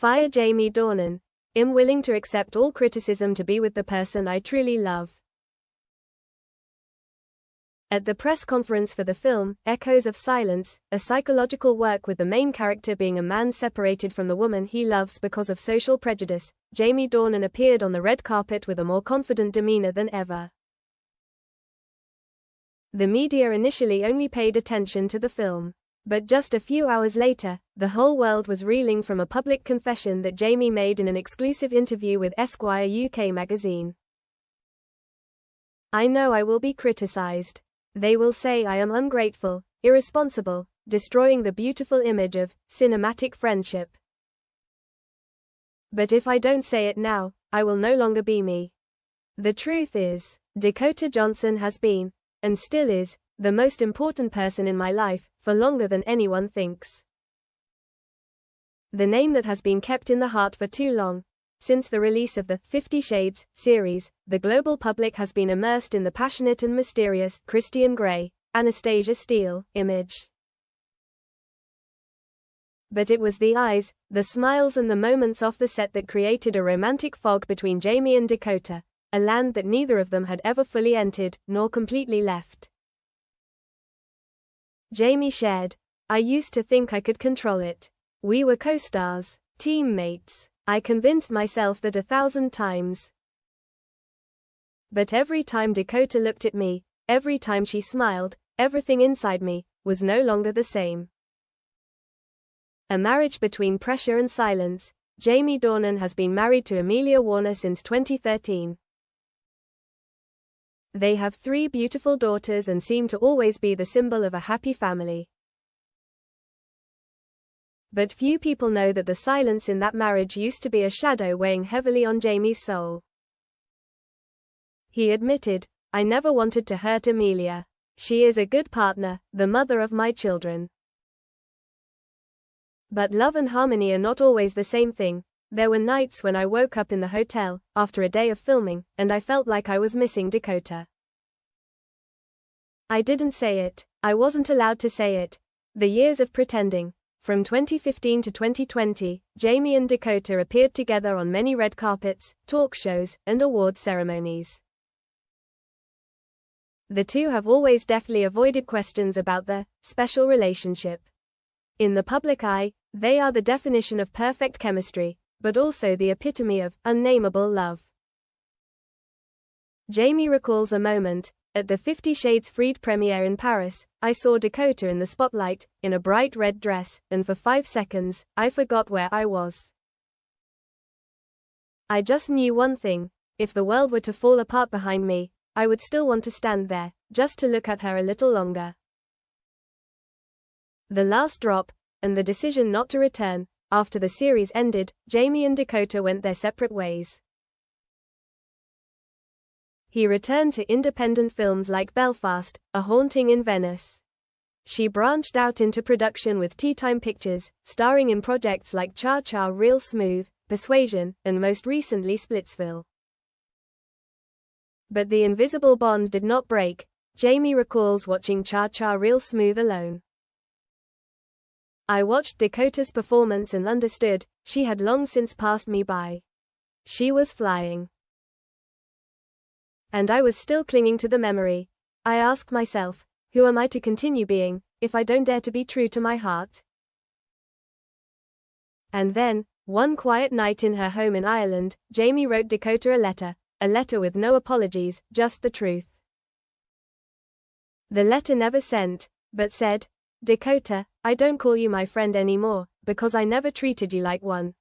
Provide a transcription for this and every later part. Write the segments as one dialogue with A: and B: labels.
A: Fire Jamie Dornan. I'm willing to accept all criticism to be with the person I truly love. At the press conference for the film, Echoes of Silence, a psychological work with the main character being a man separated from the woman he loves because of social prejudice, Jamie Dornan appeared on the red carpet with a more confident demeanor than ever. The media initially only paid attention to the film. But just a few hours later, the whole world was reeling from a public confession that Jamie made in an exclusive interview with Esquire UK magazine. "I know I will be criticized. They will say I am ungrateful, irresponsible, destroying the beautiful image of cinematic friendship. But if I don't say it now, I will no longer be me. The truth is, Dakota Johnson has been, and still is, the most important person in my life, for longer than anyone thinks. The name that has been kept in the heart for too long. Since the release of the 50 Shades series, the global public has been immersed in the passionate and mysterious Christian Grey, Anastasia Steele image. But it was the eyes, the smiles and the moments off the set that created a romantic fog between Jamie and Dakota, a land that neither of them had ever fully entered, nor completely left. Jamie shared, "I used to think I could control it. We were co-stars, teammates. I convinced myself that 1,000 times. But every time Dakota looked at me, every time she smiled, everything inside me was no longer the same." A marriage between pressure and silence, Jamie Dornan has been married to Amelia Warner since 2013. They have 3 beautiful daughters and seem to always be the symbol of a happy family. But few people know that the silence in that marriage used to be a shadow weighing heavily on Jamie's soul. He admitted, "I never wanted to hurt Amelia. She is a good partner, the mother of my children. But love and harmony are not always the same thing. There were nights when I woke up in the hotel, after a day of filming, and I felt like I was missing Dakota. I didn't say it. I wasn't allowed to say it. The years of pretending." From 2015 to 2020, Jamie and Dakota appeared together on many red carpets, talk shows, and award ceremonies. The two have always deftly avoided questions about their special relationship. In the public eye, they are the definition of perfect chemistry, but also the epitome of unnameable love. Jamie recalls a moment, at the 50 Shades Freed premiere in Paris, "I saw Dakota in the spotlight, in a bright red dress, and for 5 seconds, I forgot where I was. I just knew one thing: if the world were to fall apart behind me, I would still want to stand there, just to look at her a little longer." The last drop, and the decision not to return. After the series ended, Jamie and Dakota went their separate ways. He returned to independent films like Belfast, A Haunting in Venice. She branched out into production with Tea Time Pictures, starring in projects like Cha Cha Real Smooth, Persuasion, and most recently Splitsville. But the invisible bond did not break. Jamie recalls watching Cha Cha Real Smooth alone. "I watched Dakota's performance and understood, she had long since passed me by. She was flying. And I was still clinging to the memory. I asked myself, who am I to continue being, if I don't dare to be true to my heart?" And then, one quiet night in her home in Ireland, Jamie wrote Dakota a letter with no apologies, just the truth. The letter never sent, but said, "Dakota, I don't call you my friend anymore, because I never treated you like one.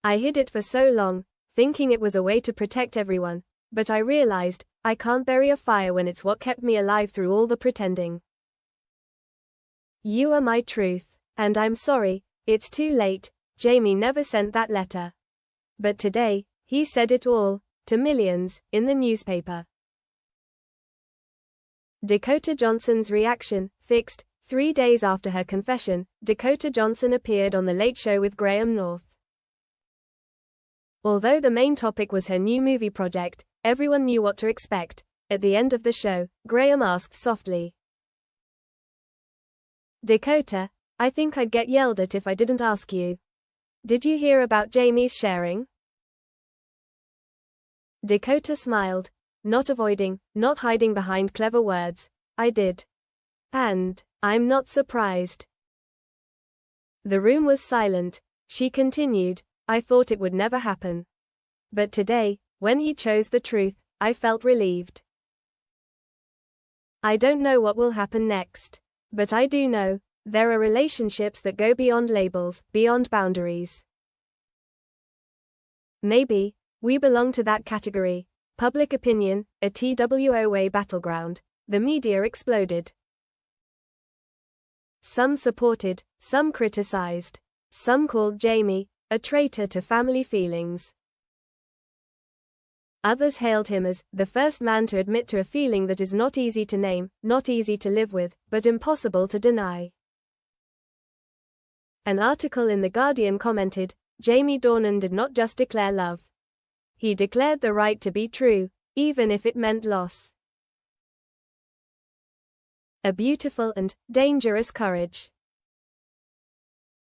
A: I hid it for so long, thinking it was a way to protect everyone, but I realized, I can't bury a fire when it's what kept me alive through all the pretending. You are my truth, and I'm sorry, it's too late." Jamie never sent that letter. But today, he said it all, to millions, in the newspaper. Dakota Johnson's reaction, fixed. 3 days after her confession, Dakota Johnson appeared on The Late Show with Graham North. Although the main topic was her new movie project, everyone knew what to expect. At the end of the show, Graham asked softly, "Dakota, I think I'd get yelled at if I didn't ask you. Did you hear about Jamie's sharing? Dakota smiled, not avoiding, not hiding behind clever words. I did. And I'm not surprised. The room was silent. She continued, I thought it would never happen. But today, when he chose the truth, I felt relieved. I don't know what will happen next. But I do know, there are relationships that go beyond labels, beyond boundaries. Maybe, we belong to that category. Public opinion, a TWOA battleground. The media exploded. Some supported, some criticized. Some called Jamie a traitor to family feelings. Others hailed him as the first man to admit to a feeling that is not easy to name, not easy to live with, but impossible to deny. An article in The Guardian commented, Jamie Dornan did not just declare love. He declared the right to be true, even if it meant loss. A beautiful and dangerous courage.